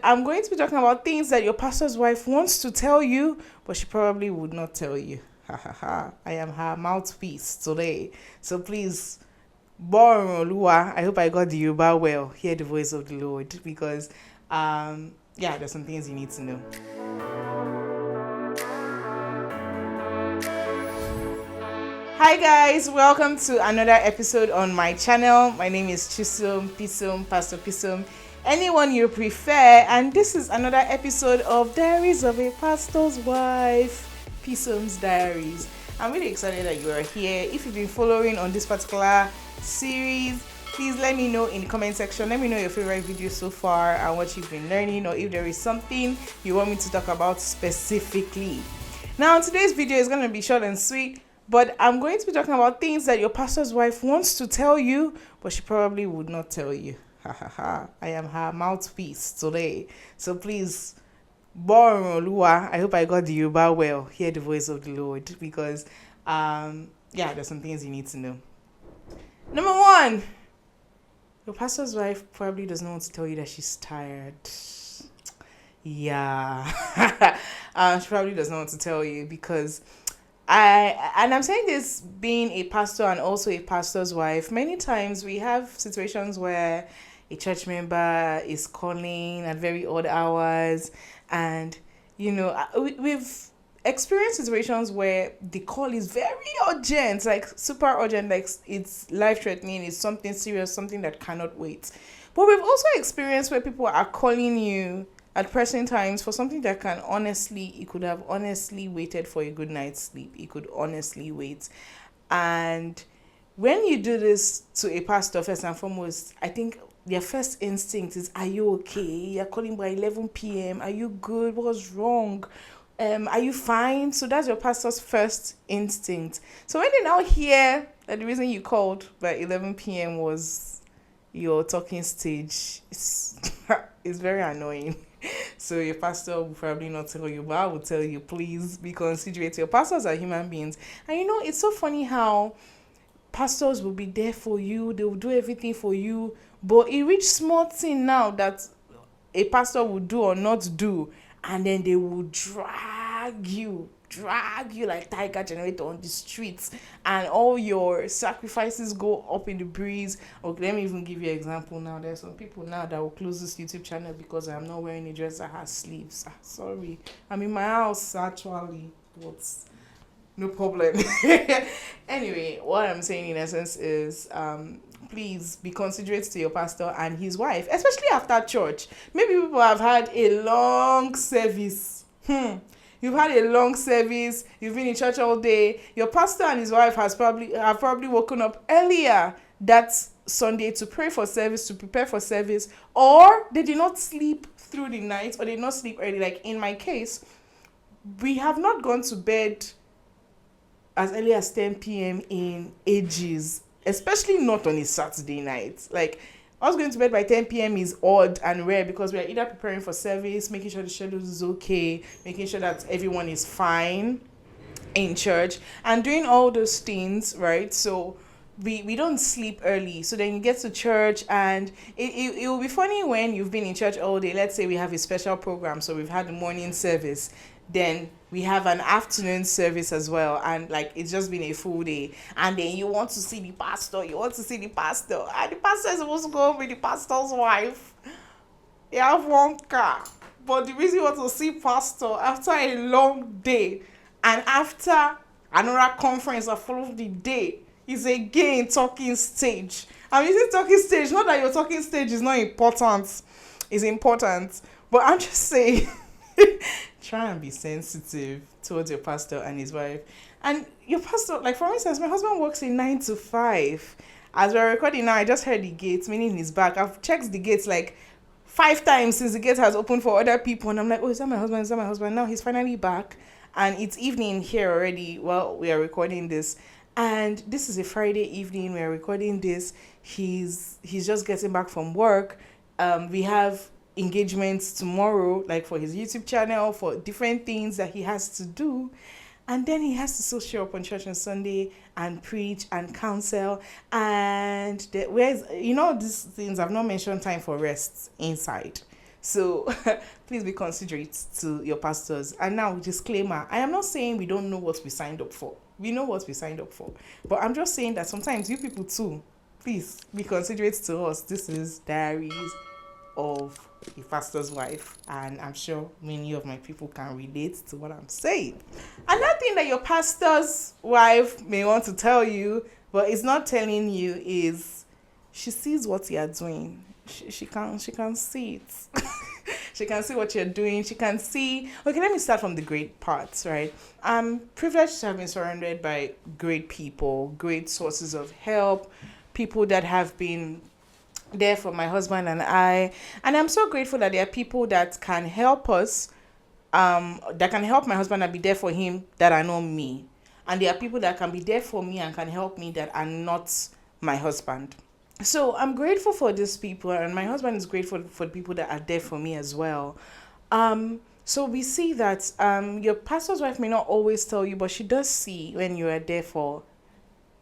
I'm going to be talking about things that your pastor's wife wants to tell you, but she probably would not tell you. Ha ha ha. I am her mouthpiece today. So please, Born Olua, I hope I got the Yoruba well. Hear the voice of the Lord because, there's some things you need to know. Hi guys, welcome to another episode on my channel. My name is Chisom, Pisum, Pastor Pisum, anyone you prefer, and this is another episode of Diaries of a Pastor's Wife, Pisum's Diaries. I'm really excited that you are here. If you've been following on this particular series, please let me know in the comment section. Let me know your favorite video so far and what you've been learning, or if there is something you want me to talk about specifically. Now, today's video is going to be short and sweet, but I'm going to be talking about things that your pastor's wife wants to tell you, but she probably would not tell you. Ha ha ha. I am her mouthpiece today. So please, Born Olua, I hope I got the Yoruba well. Hear the voice of the Lord because, there's some things you need to know. Number one, your pastor's wife probably does not want to tell you that she's tired. Yeah. She probably does not want to tell you because I'm saying this being a pastor and also a pastor's wife. Many times we have situations where a church member is calling at very odd hours, and we've experienced situations where the call is very urgent, like super urgent, like it's life-threatening, it's something serious, something that cannot wait. But we've also experienced where people are calling you at present times for something that it could have honestly waited for a good night's sleep. It could honestly wait. And when you do this to a pastor, first and foremost, I think their first instinct is, are you okay? You're calling by 11 p.m. Are you good? What's wrong? Are you fine? So that's your pastor's first instinct. So when they now hear that the reason you called by 11 p.m. was your talking stage, it's very annoying. So your pastor will probably not tell you, but I will tell you, please be considerate. Your pastors are human beings. And it's so funny how pastors will be there for you. They will do everything for you. But it reaches small thing now that a pastor will do or not do. And then they will drag you like tiger generator on the streets, and all your sacrifices go up in the breeze. Okay, let me even give you an example now. There's some people now that will close this YouTube channel because I'm not wearing a dress that has sleeves. Sorry, I'm in my house actually, but no problem. Anyway, what I'm saying in essence is please be considerate to your pastor and his wife, especially after church. Maybe people have had a long service. You've had a long service, you've been in church all day. Your pastor and his wife have probably woken up earlier that Sunday to pray for service, to prepare for service, or they did not sleep through the night, or they did not sleep early. Like in my case, we have not gone to bed as early as 10 p.m. in ages, especially not on a Saturday night. Like, us going to bed by 10 p.m. is odd and rare because we are either preparing for service, making sure the schedule is okay, making sure that everyone is fine in church, and doing all those things, right? So we don't sleep early. So then you get to church, and it will be funny when you've been in church all day. Let's say we have a special program, so we've had the morning service, then we have an afternoon service as well, and like it's just been a full day, and then you want to see the pastor, and the pastor is supposed to go home with the pastor's wife. They have one car, but the reason you want to see pastor after a long day and after another conference that followed the day is again talking stage. I'm using talking stage, not that your talking stage is not important, it's important, but I'm just saying try and be sensitive towards your pastor and his wife. And your pastor, like for instance, my husband works in 9 to 5. As we're recording now, I just heard the gates, meaning he's back. I've checked the gates like 5 times since the gate has opened for other people, and I'm like, oh, is that my husband? Is that my husband? Now he's finally back, and it's evening here already while we are recording this. And this is a Friday evening. We are recording this. He's just getting back from work. We have engagements tomorrow, like for his YouTube channel, for different things that he has to do. And then he has to still show up on church on Sunday and preach and counsel. And where's, these things, I've not mentioned time for rest inside. So please be considerate to your pastors. And now, disclaimer, I am not saying we don't know what we signed up for. We know what we signed up for. But I'm just saying that sometimes you people too, please be considerate to us. This is Diaries of a Pastor's Wife, and I'm sure many of my people can relate to what I'm saying. Another thing that your pastor's wife may want to tell you, but is not telling you, is she sees what you are doing. She can see it. She can see what you're doing. She can see. Okay, let me start from the great parts, right? I'm privileged to have been surrounded by great people, great sources of help, people that have been there for my husband and I. And I'm so grateful that there are people that can help us, that can help my husband and be there for him that are not me. And there are people that can be there for me and can help me that are not my husband. So I'm grateful for these people, and my husband is grateful for the people that are there for me as well. So we see that your pastor's wife may not always tell you, but she does see when you are there for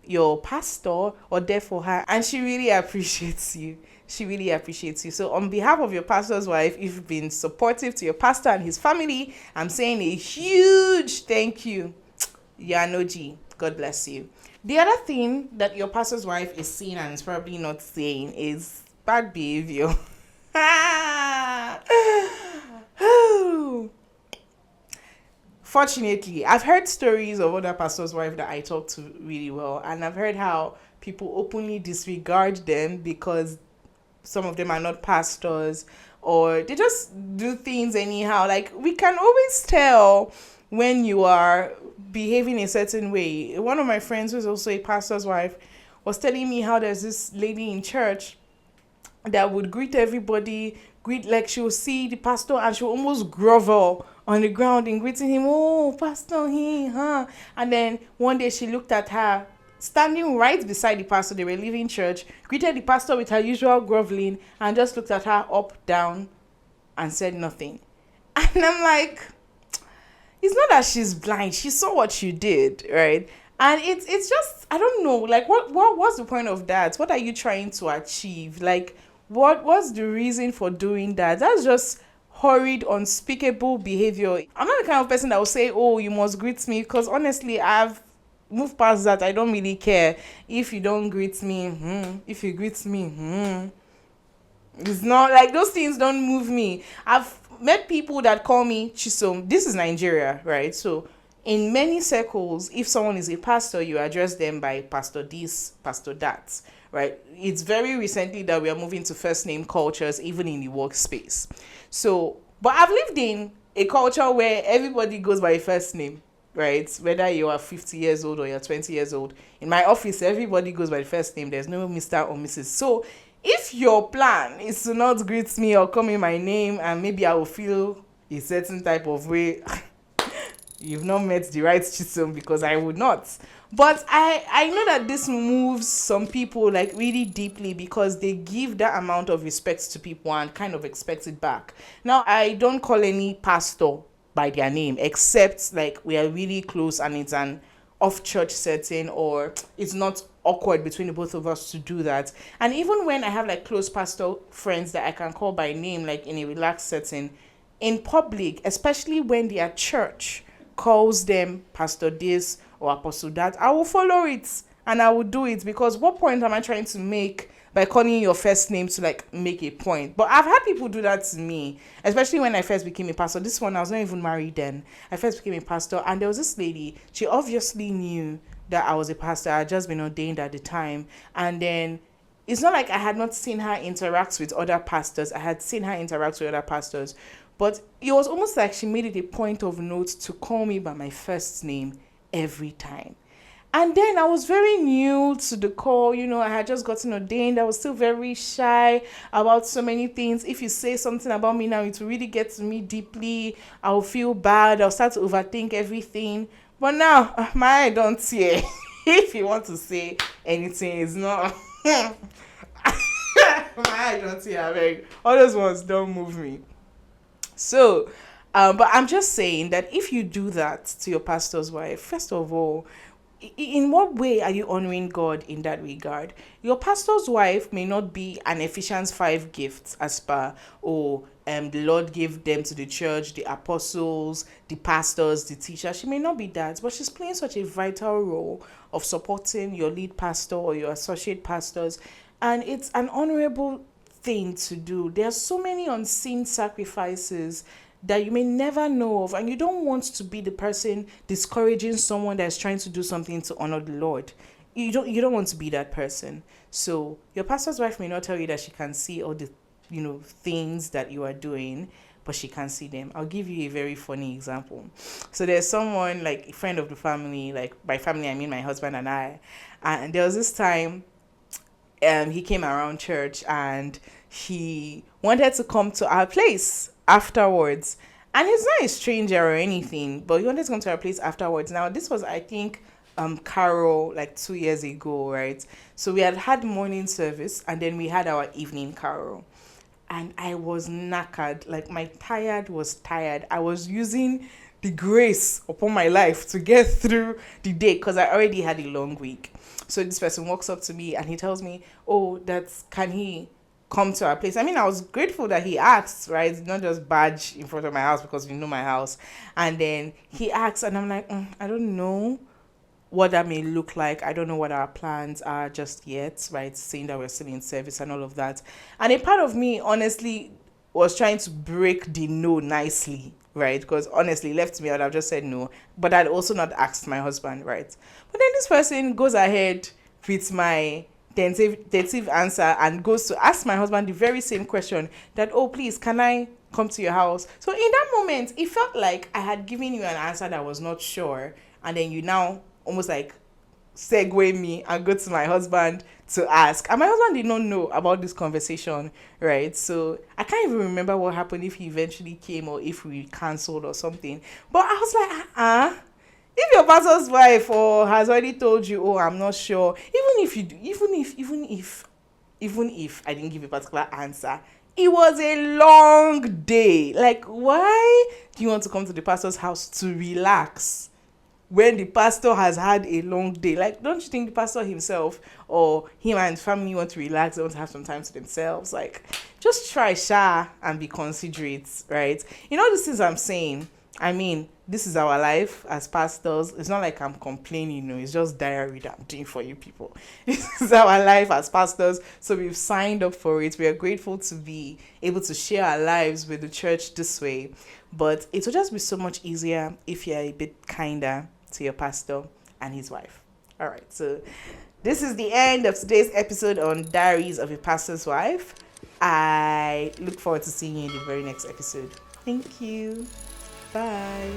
your pastor or there for her, and she really appreciates you. She really appreciates you. So on behalf of your pastor's wife, if you've been supportive to your pastor and his family, I'm saying a huge thank you. Yanoji, God bless you. The other thing that your pastor's wife is seeing and is probably not saying is bad behavior. Fortunately, I've heard stories of other pastors' wives that I talk to really well, and I've heard how people openly disregard them because some of them are not pastors, or they just do things anyhow. Like, we can always tell when you are behaving a certain way. One of my friends, who's also a pastor's wife, was telling me how there's this lady in church that would greet everybody, like she'll see the pastor and she'll almost grovel on the ground in greeting him. Oh, pastor, huh? And then one day she looked at her standing right beside the pastor. They were leaving church, greeted the pastor with her usual groveling, and just looked at her up, down, and said nothing. And I'm like, it's not that she's blind. She saw what you did, right? And it's just, I don't know, like, what's the point of that? What are you trying to achieve? Like, what's the reason for doing that? That's just horrid, unspeakable behavior. I'm not the kind of person that will say, oh, you must greet me, because honestly, I've moved past that. I don't really care if you don't greet me. If you greet me, it's not like, those things don't move me. I've met people that call me Chisom. This is Nigeria, right? So in many circles, if someone is a pastor, you address them by pastor this, pastor that, right? It's very recently that we are moving to first name cultures, even in the workspace. So, but I've lived in a culture where everybody goes by first name, right? Whether you are 50 years old or you're 20 years old. In my office, everybody goes by the first name. There's no Mr. or Mrs. So if your plan is to not greet me or call me my name, and maybe I will feel a certain type of way, you've not met the right Chisom, because I would not. But I know that this moves some people like really deeply, because they give that amount of respect to people and kind of expect it back. Now, I don't call any pastor by their name, except like we are really close and it's an off-church setting, or it's not awkward between the both of us to do that. And even when I have like close pastor friends that I can call by name, like in a relaxed setting, in public, especially when their church calls them pastor this or apostle that, I will follow it and I will do it, because what point am I trying to make by calling your first name to like make a point? But I've had people do that to me, especially when I first became a pastor. This one, I was not even married then. I first became a pastor, and there was this lady, she obviously knew that I was a pastor. I had just been ordained at the time. And then it's not like I had not seen her interact with other pastors. I had seen her interact with other pastors. But it was almost like she made it a point of note to call me by my first name every time. And then I was very new to the call. I had just gotten ordained. I was still very shy about so many things. If you say something about me now, it will really get to me deeply. I'll feel bad. I'll start to overthink everything. But now, my eye don't see. If you want to say anything, it's not. My eye don't see. All those ones don't move me. So, but I'm just saying that if you do that to your pastor's wife, first of all, in what way are you honoring God in that regard? Your pastor's wife may not be an Ephesians 5 gift as per, oh, the Lord gave them to the church, the apostles, the pastors, the teachers. She may not be that, but she's playing such a vital role of supporting your lead pastor or your associate pastors. And it's an honorable thing to do. There are so many unseen sacrifices that you may never know of, and you don't want to be the person discouraging someone that's trying to do something to honor the Lord. You don't want to be that person. So your pastor's wife may not tell you that she can see all the things that you are doing, but she can see them. I'll give you a very funny example. So there's someone, like a friend of the family, like by family I mean my husband and I, and there was this time he came around church and he wanted to come to our place afterwards. And he's not a stranger or anything, but he wanted to come to our place afterwards. Now, this was, I think, Carol, like 2 years ago, right? So we had morning service and then we had our evening Carol. And I was knackered, like my tired was tired. I was using the grace upon my life to get through the day because I already had a long week. So this person walks up to me and he tells me, oh, can he come to our place? I mean, I was grateful that he asked, right? Not just badge in front of my house because you know my house. And then he asked and I'm like, I don't know what that may look like. I don't know what our plans are just yet, right? Saying that we're still in service and all of that. And a part of me, honestly, was trying to break the no nicely, right? Because honestly, left me, I'd have just said no. But I'd also not asked my husband, right? But then this person goes ahead with my tentative answer and goes to ask my husband the very same question that, oh, please, can I come to your house? So in that moment, it felt like I had given you an answer that I was not sure. And then you now almost like segue me and go to my husband to ask. And my husband did not know about this conversation, right? So I can't even remember what happened, if he eventually came or if we cancelled or something. But I was like, if your pastor's wife or has already told you, oh, I'm not sure, even if I didn't give a particular answer, it was a long day. Like, why do you want to come to the pastor's house to relax when the pastor has had a long day? Like, don't you think the pastor himself or him and his family want to relax, they want to have some time to themselves? Like, just try and be considerate, right? You know, these things I'm saying, I mean, this is our life as pastors. It's not like I'm complaining, it's just diary that I'm doing for you people. This is our life as pastors, so we've signed up for it. We are grateful to be able to share our lives with the church this way, but it will just be so much easier if you're a bit kinder to your pastor and his wife. All right, so this is the end of today's episode on Diaries of a Pastor's Wife. I look forward to seeing you in the very next episode. Thank you. Bye.